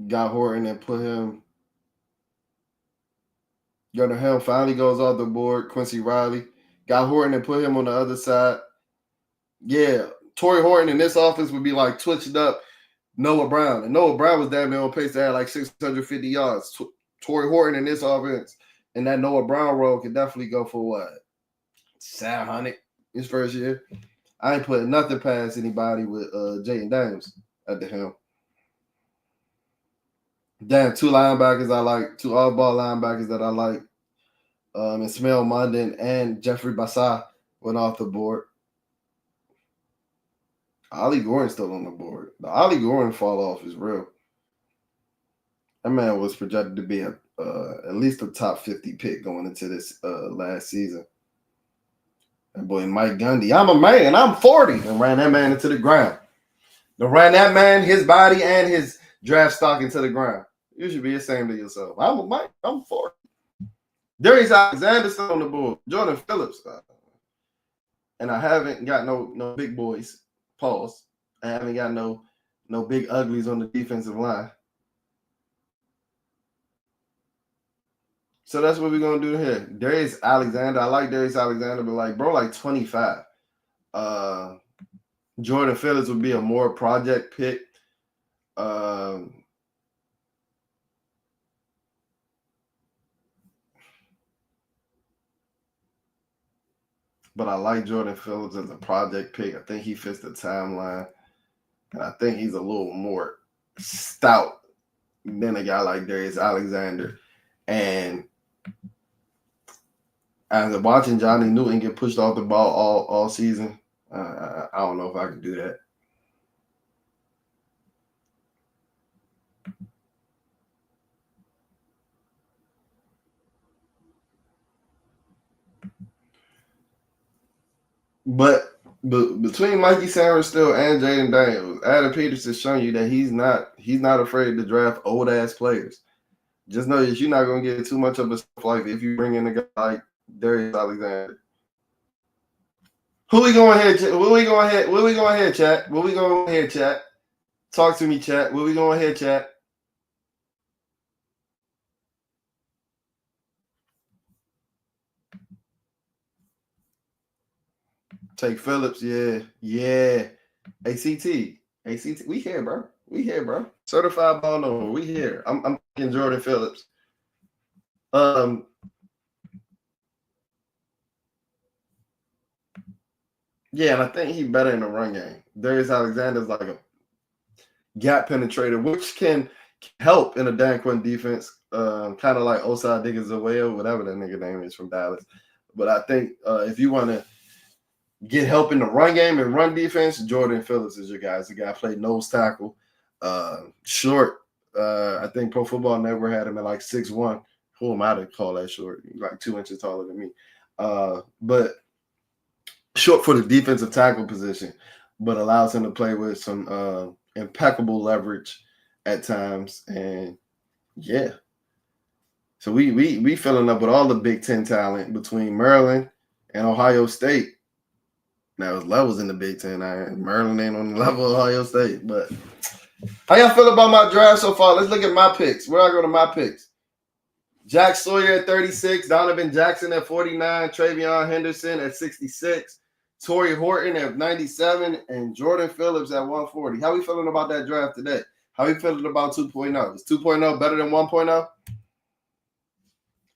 Got Horton and put him. Gunnar Helm finally goes off the board. Quincy Riley. Got Horton and put him on the other side. Yeah, Torrey Horton in this offense would be like twitched up Noah Brown. And Noah Brown was damn near on pace to have like 650 yards. Torrey Horton in this offense and that Noah Brown role could definitely go for what? 700 his first year. I ain't putting nothing past anybody with Jaden Daniels at the helm. Damn, 2 linebackers I like, 2 off-ball linebackers that I like. Ismail Mondon and Jeffrey Bassah went off the board. Ollie Gordon's still on the board. The Ollie Gordon fall off is real. That man was projected to be at least a top 50 pick going into this last season. That boy Mike Gundy, I'm a man, I'm 40, and ran that man into the ground. Ran that man, his body, and his draft stock into the ground. You should be ashamed of yourself. I'm a man, I'm 40. Darius Alexander still on the board. Jordan Phillips. And I haven't got no big boys. Pause. I haven't got no big uglies on the defensive line. So that's what we're gonna do here. Darius Alexander. I like Darius Alexander, but like 25. Jordan Phillips would be a more project pick. But I like Jordan Phillips as a project pick. I think he fits the timeline. And I think he's a little more stout than a guy like Darius Alexander. And after watching Johnny Newton get pushed off the ball all season, I don't know if I can do that. But between Mikey Sarenstill and Jaden Daniels, Adam Peters has shown you that he's not afraid to draft old ass players. Just know that you're not gonna get too much of a life if you bring in a guy like Darius Alexander. Who we going ahead? Where we going ahead? Where we going ahead, chat? Where we going ahead, chat? Talk to me, chat. Where we going ahead, chat? Take Phillips, yeah. ACT. We here, bro. Certified ball number. We here. I'm thinking Jordan Phillips. Yeah, and I think he's better in the run game. Darius Alexander's like a gap penetrator, which can help in a Dan Quinn defense, kind of like Osai Diggins-Away, whatever that nigga name is from Dallas. But I think if you want to get help in the run game and run defense, Jordan Phillips is your guy. The guy played nose tackle, short. I think Pro Football Network had him at like 6'1". Who am I to call that short? Like 2 inches taller than me. But short for the defensive tackle position, but allows him to play with some impeccable leverage at times. And yeah. So we filling up with all the Big Ten talent between Maryland and Ohio State. Now his levels in the Big Ten. Maryland ain't on the level of Ohio State. But how y'all feel about my draft so far? Let's look at my picks. Where I go to my picks? Jack Sawyer at 36, Donovan Jackson at 49, Travion Henderson at 66, Torrey Horton at 97, and Jordan Phillips at 140. How we feeling about that draft today? How we feeling about 2.0? Is 2.0 better than 1.0?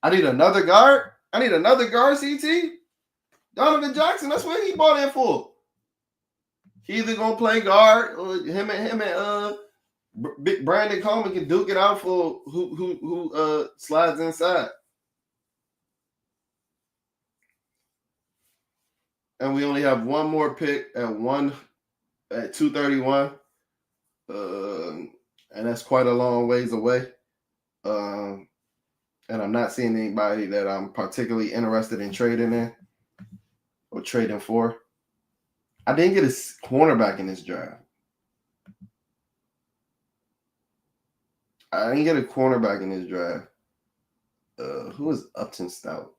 I need another guard. CT. Donovan Jackson, that's what he bought in for. He either gonna play guard or him and Big Brandon Coleman can duke it out for who slides inside. And we only have one more pick at 231. And that's quite a long ways away. And I'm not seeing anybody that I'm particularly interested in trading in or trading for. I didn't get a cornerback in this draft. I didn't get a cornerback in this draft. Who is Upton Stout?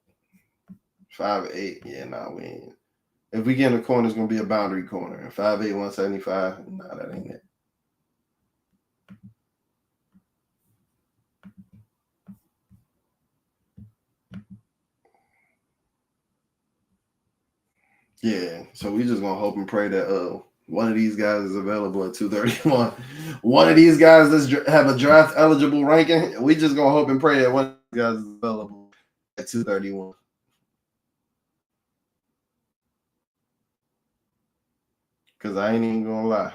5'8". Yeah, we ain't. If we get in the corner, it's going to be a boundary corner. 5'8", 175. Nah, that ain't it. Yeah, so we just going to hope and pray that one of these guys is available at 231. One of these guys have a draft eligible ranking. We just going to hope and pray that one of these guys is available at 231. Because I ain't even going to lie.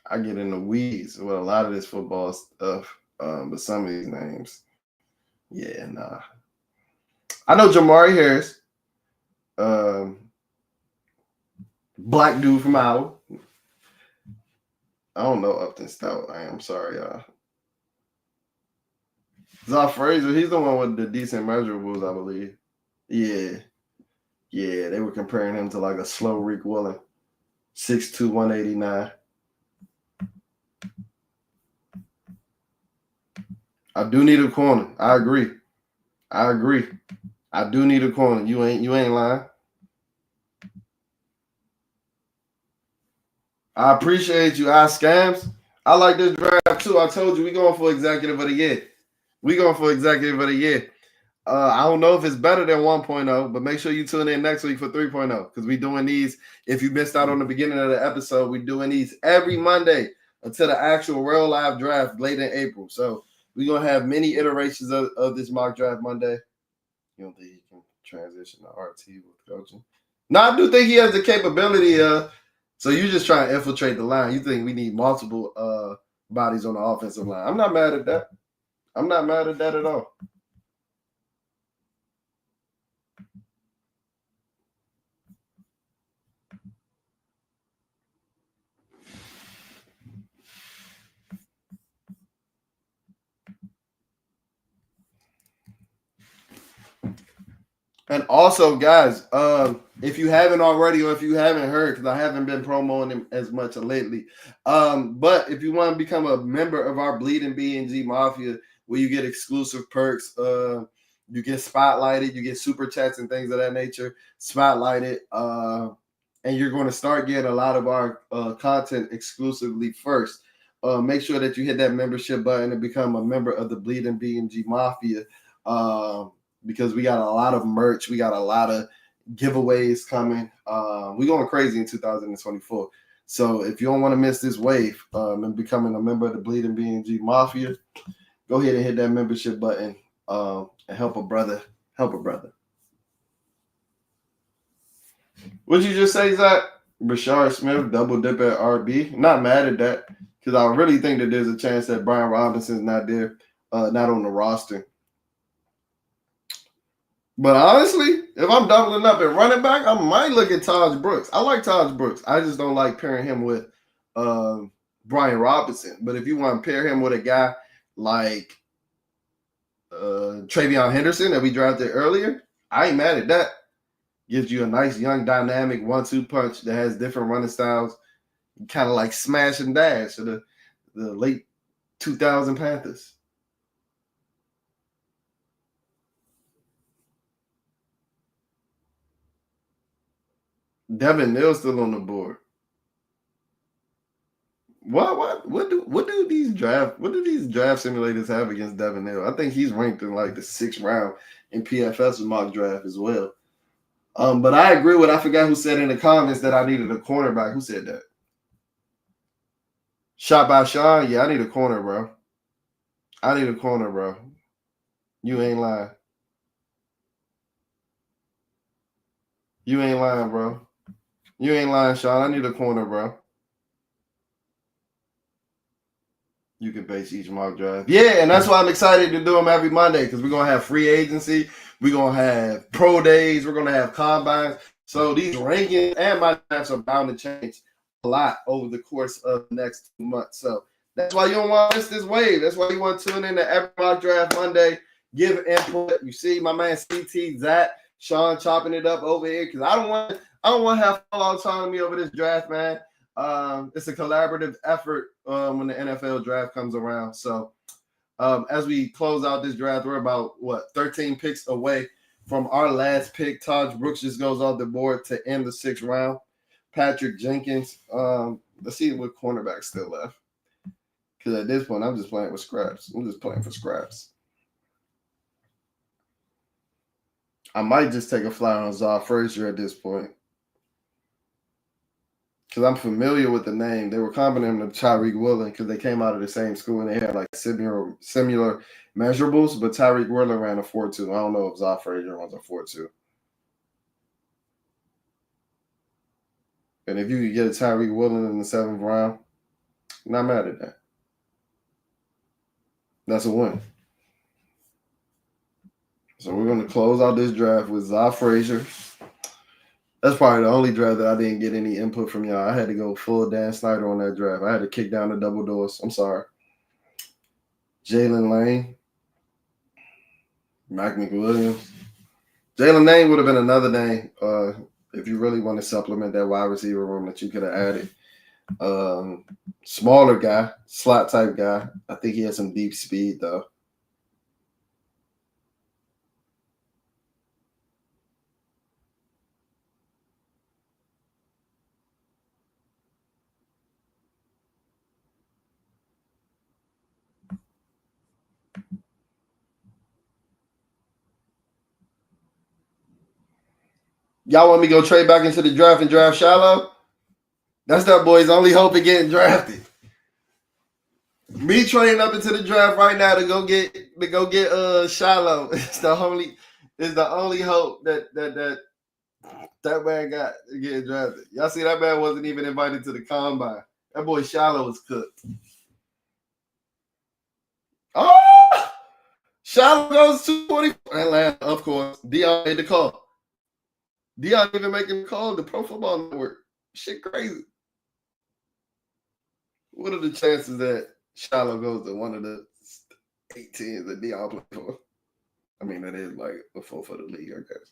I get in the weeds with a lot of this football stuff. But some of these names, yeah, nah. I know Jamari Harris. Black dude from Iowa. I don't know Upton Stout. I'm sorry, y'all. Zoff Frazier, he's the one with the decent measurables, I believe. Yeah, they were comparing him to like a slow Rick Willen. 6'2", 189. I do need a corner. I agree. I do need a corner. You ain't lying. I appreciate you, Scams. I like this draft too. I told you we going for executive of the year. I don't know if it's better than 1.0, but make sure you tune in next week for 3.0 because we're doing these. If you missed out on the beginning of the episode, we're doing these every Monday until the actual real live draft late in April. So we're going to have many iterations of this mock draft Monday. You don't think he can transition to RT with coaching? No, I do think he has the capability. So you're just trying to infiltrate the line. You think we need multiple bodies on the offensive line. I'm not mad at that. I'm not mad at that at all. And also, guys, if you haven't already or if you haven't heard, because I haven't been promoting him as much lately, but if you want to become a member of our Bleeding B&G Mafia, where you get exclusive perks. You get spotlighted, you get super chats and things of that nature, spotlighted. And you're going to start getting a lot of our content exclusively first. Make sure that you hit that membership button and become a member of the Bleeding BMG Mafia, because we got a lot of merch. We got a lot of giveaways coming. We're going crazy in 2024. So if you don't want to miss this wave and becoming a member of the Bleeding BMG Mafia, go ahead and hit that membership button and help a brother. Help a brother. What'd you just say, Zach? Rashard Smith, double dip at RB. Not mad at that, because I really think that there's a chance that Brian Robinson's not there, not on the roster. But honestly, if I'm doubling up at running back, I might look at Taj Brooks. I like Taj Brooks. I just don't like pairing him with Brian Robinson. But if you want to pair him with a guy like Travion Henderson that we drafted earlier, I ain't mad at that. Gives you a nice, young, dynamic 1-2 punch that has different running styles, kind of like smash and dash of the late 2000 Panthers. Devin Neal's still on the board. What do these draft simulators have against Devin Neal? I think he's ranked in like the 6th round in PFS mock draft as well. But I agree with, I forgot who said in the comments that I needed a cornerback. Who said that? Shot by Sean? Yeah, I need a corner, bro. You ain't lying. You ain't lying, bro. You ain't lying, Sean. I need a corner, bro. You can base each mock draft. Yeah, and that's why I'm excited to do them every Monday, because we're going to have free agency. We're going to have pro days. We're going to have combines. So these rankings and my drafts are bound to change a lot over the course of the next 2 months. So that's why you don't want to miss this wave. That's why you want to tune in to every mock draft Monday. Give input. You see my man CT, Zach, Sean chopping it up over here, because I don't want to have full autonomy over this draft, man. It's a collaborative effort when the NFL draft comes around. So as we close out this draft, we're about 13 picks away from our last pick. Taj Brooks just goes off the board to end the 6th round. Patrick Jenkins. Let's see what cornerback still left, because at this point I'm just playing with scraps. I'm just playing for scraps. I might just take a flyer on Zaw Frazier at this point, because I'm familiar with the name. They were comparing him to Tyreek Woolen because they came out of the same school and they had like similar measurables, but Tyreek Woolen ran a 4.2. I don't know if Zaw Frazier runs a 4.2. And if you could get a Tyreek Woolen in the 7th round, not mad at that. That's a win. So we're going to close out this draft with Zaw Frazier. That's probably the only draft that I didn't get any input from y'all. I had to go full Dan Snyder on that draft. I had to kick down the double doors. I'm sorry. Jalen Lane. Mike McWilliams. Jalen Lane would have been another name if you really want to supplement that wide receiver room that you could have added. Smaller guy, slot type guy. I think he has some deep speed, though. Y'all want me to go trade back into the draft and draft Shallow? That's that boy's only hope of getting drafted. Me trading up into the draft right now to go get Shallow. It's the only hope that man got getting drafted. Y'all see that man wasn't even invited to the combine. That boy Shallow was cooked. Oh, Shallow goes 240. Atlanta, of course. Dion made the call. Dion even making the call. The Pro Football Network. Shit crazy. What are the chances that Shallow goes to one of the 8 teams that Dion played for? I mean, that is like a four for the league, I guess.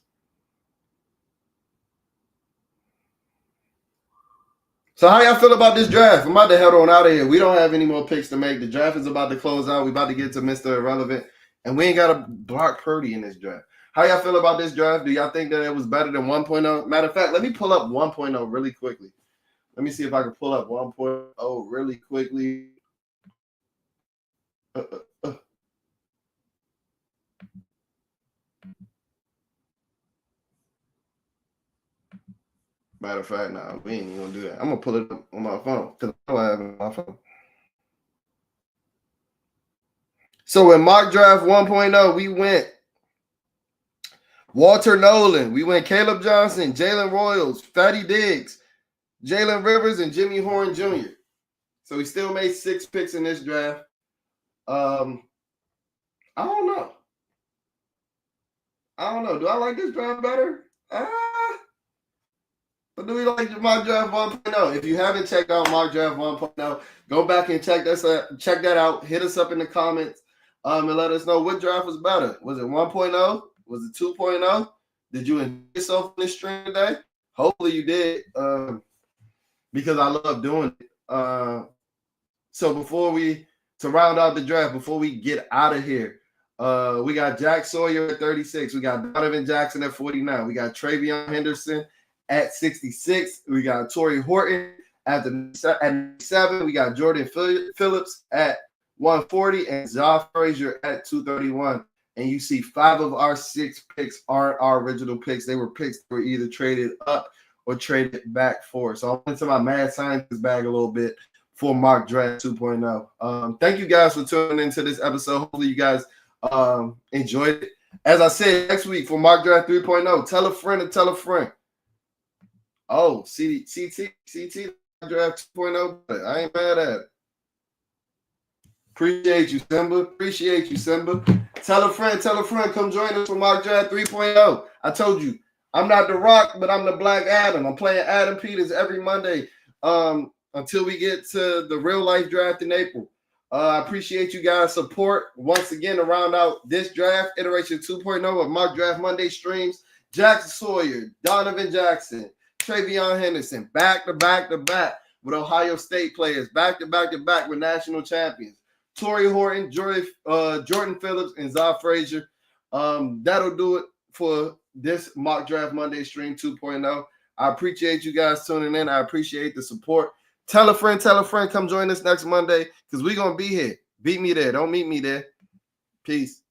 So how y'all feel about this draft? I'm about to head on out of here. We don't have any more picks to make. The draft is about to close out. We about to get to Mr. Irrelevant. And we ain't got a Brock Purdy in this draft. How y'all feel about this draft? Do y'all think that it was better than 1.0? Matter of fact, let me pull up 1.0 really quickly. Let me see if I can pull up 1.0 really quickly. Matter of fact, nah, we ain't even gonna do that. I'm gonna pull it up on my phone because I don't have it on my phone. So in mock draft 1.0, we went Walter Nolan, we went Caleb Johnson, Jalen Royals, Fatty Diggs, Jalen Rivers, and Jimmy Horn Jr. So we still made 6 picks in this draft. I don't know. Do I like this draft better? But do we like mock draft 1.0? If you haven't checked out mock draft 1.0, go back and check that out. Hit us up in the comments and let us know what draft was better. Was it 1.0? Was it 2.0? Did you enjoy yourself on this stream today? Hopefully you did, because I love doing it. So to round out the draft, before we get out of here, we got Jack Sawyer at 36. We got Donovan Jackson at 49. We got Travion Henderson at 66. We got Torrey Horton at 7. We got Jordan Phillips at 140 and Josh Frazier at 231. And you see 5 of our 6 picks aren't our original picks. They were picks that were either traded up or traded back for. So I went to my mad scientist bag a little bit for mock draft 2.0. Thank you guys for tuning into this episode. Hopefully you guys enjoyed it. As I said, next week for mock draft 3.0, tell a friend to tell a friend. Oh, CT draft 2.0. I ain't mad at it. Appreciate you, Simba. Tell a friend, come join us for mock draft 3.0. I told you, I'm not The Rock, but I'm the Black Adam. I'm playing Adam Peters every Monday until we get to the real life draft in April. I appreciate you guys' support. Once again, to round out this draft, iteration 2.0 of mock draft Monday streams, Jack Sawyer, Donovan Jackson, Travion Henderson, back to back with Ohio State players, back to back with national champions. Torrey Horton, Jordan Phillips, and Zah Frazier. That'll do it for this mock draft Monday stream 2.0. I appreciate you guys tuning in. I appreciate the support. Tell a friend, come join us next Monday because we're going to be here. Beat me there. Don't meet me there. Peace.